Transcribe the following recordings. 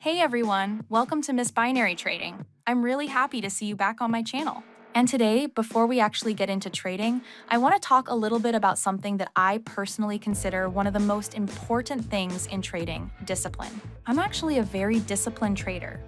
Hey everyone, welcome to Miss Binary Trading. I'm really happy to see you back on my channel. And today, before we actually get into trading, I want to talk a little bit about something that I personally consider one of the most important things in trading: discipline. I'm actually a very disciplined trader.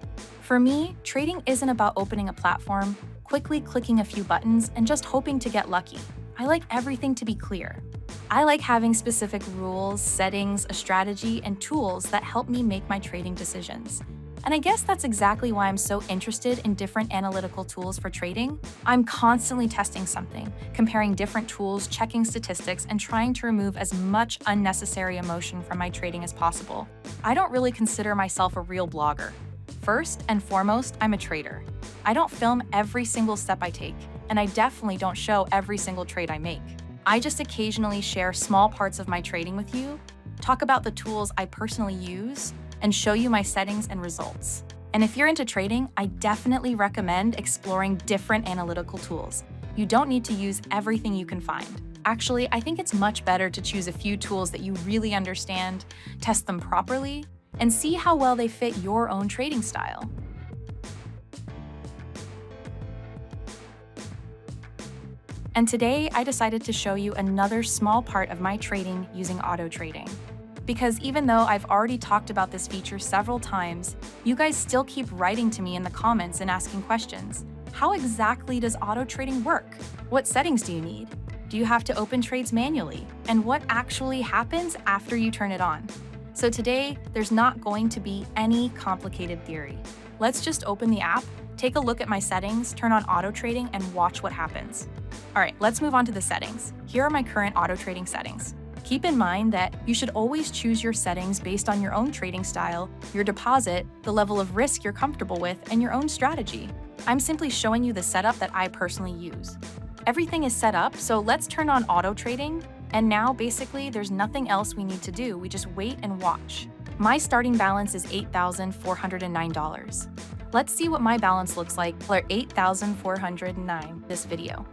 For me, trading isn't about opening a platform, quickly clicking a few buttons, and just hoping to get lucky. I like everything to be clear. I like having specific rules, settings, a strategy, and tools that help me make my trading decisions. And I guess that's exactly why I'm so interested in different analytical tools for trading. I'm constantly testing something, comparing different tools, checking statistics, and trying to remove as much unnecessary emotion from my trading as possible. I don't really consider myself a real blogger. First and foremost, I'm a trader. I don't film every single step I take, and I definitely don't show every single trade I make. I just occasionally share small parts of my trading with you, talk about the tools I personally use, and show you my settings and results. And if you're into trading, I definitely recommend exploring different analytical tools. You don't need to use everything you can find. Actually, I think it's much better to choose a few tools that you really understand, test them properly, and see how well they fit your own trading style. And today, I decided to show you another small part of my trading using auto trading. Because even though I've already talked about this feature several times, you guys still keep writing to me in the comments and asking questions. How exactly does auto trading work? What settings do you need? Do you have to open trades manually? And what actually happens after you turn it on? So today, there's not going to be any complicated theory. Let's just open the app, take a look at my settings, turn on auto trading, and watch what happens. All right, let's move on to the settings. Here are my current auto trading settings. Keep in mind that you should always choose your settings based on your own trading style, your deposit, the level of risk you're comfortable with, and your own strategy. I'm simply showing you the setup that I personally use. Everything is set up, so let's turn on auto trading. And now, basically, there's nothing else we need to do. We just wait and watch. My starting balance is $8,409. Let's see what my balance looks like for $8,409 this video.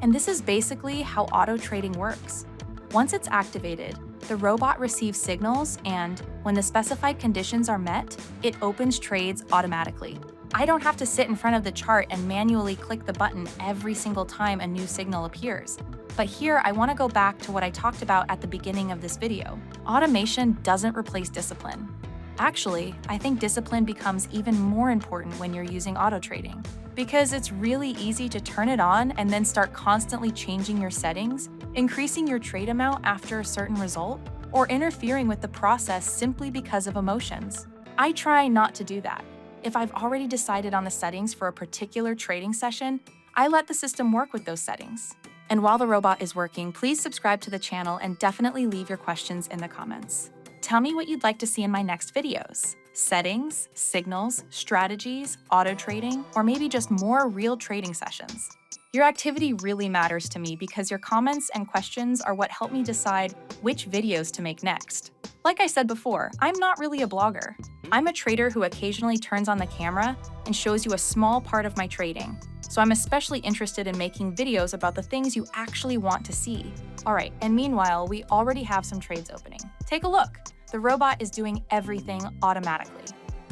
And this is basically how auto trading works. Once it's activated, the robot receives signals, and when the specified conditions are met, it opens trades automatically. I don't have to sit in front of the chart and manually click the button every single time a new signal appears. But here, I want to go back to what I talked about at the beginning of this video. Automation doesn't replace discipline. Actually, I think discipline becomes even more important when you're using auto trading, because it's really easy to turn it on and then start constantly changing your settings, increasing your trade amount after a certain result, or interfering with the process simply because of emotions. I try not to do that. If I've already decided on the settings for a particular trading session, I let the system work with those settings. And while the robot is working, please subscribe to the channel and definitely leave your questions in the comments. Tell me what you'd like to see in my next videos. Settings, signals, strategies, auto trading, or maybe just more real trading sessions. Your activity really matters to me because your comments and questions are what help me decide which videos to make next. Like I said before, I'm not really a blogger. I'm a trader who occasionally turns on the camera and shows you a small part of my trading. So I'm especially interested in making videos about the things you actually want to see. All right, and meanwhile, we already have some trades opening. Take a look. The robot is doing everything automatically.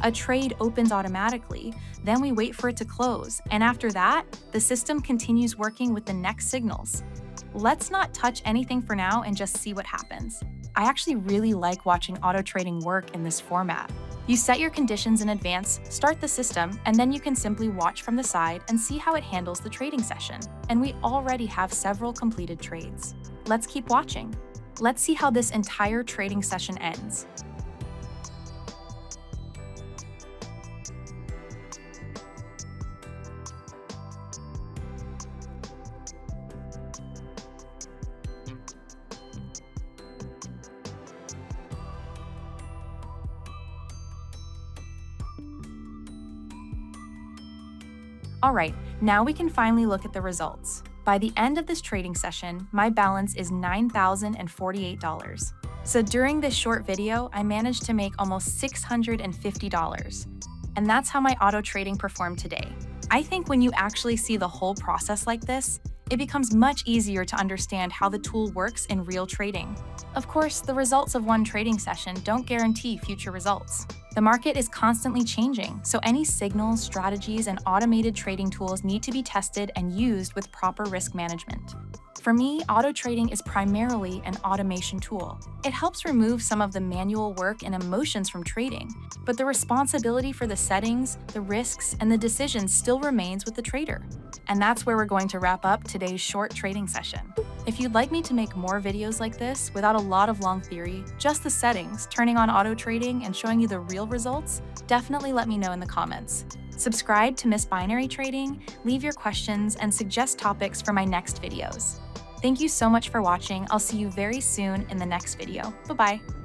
A trade opens automatically, then we wait for it to close, and after that, the system continues working with the next signals. Let's not touch anything for now and just see what happens. I actually really like watching auto trading work in this format. You set your conditions in advance, start the system, and then you can simply watch from the side and see how it handles the trading session. And we already have several completed trades. Let's keep watching. Let's see how this entire trading session ends. All right, now we can finally look at the results. By the end of this trading session, my balance is $9,048. So during this short video, I managed to make almost $650. And that's how my auto trading performed today. I think when you actually see the whole process like this, it becomes much easier to understand how the tool works in real trading. Of course, the results of one trading session don't guarantee future results. The market is constantly changing, so any signals, strategies, and automated trading tools need to be tested and used with proper risk management. For me, auto trading is primarily an automation tool. It helps remove some of the manual work and emotions from trading, but the responsibility for the settings, the risks, and the decisions still remains with the trader. And that's where we're going to wrap up today's short trading session. If you'd like me to make more videos like this without a lot of long theory, just the settings, turning on auto trading, and showing you the real results, definitely let me know in the comments. Subscribe to Miss Binary Trading, leave your questions, and suggest topics for my next videos. Thank you so much for watching. I'll see you very soon in the next video. Bye-bye.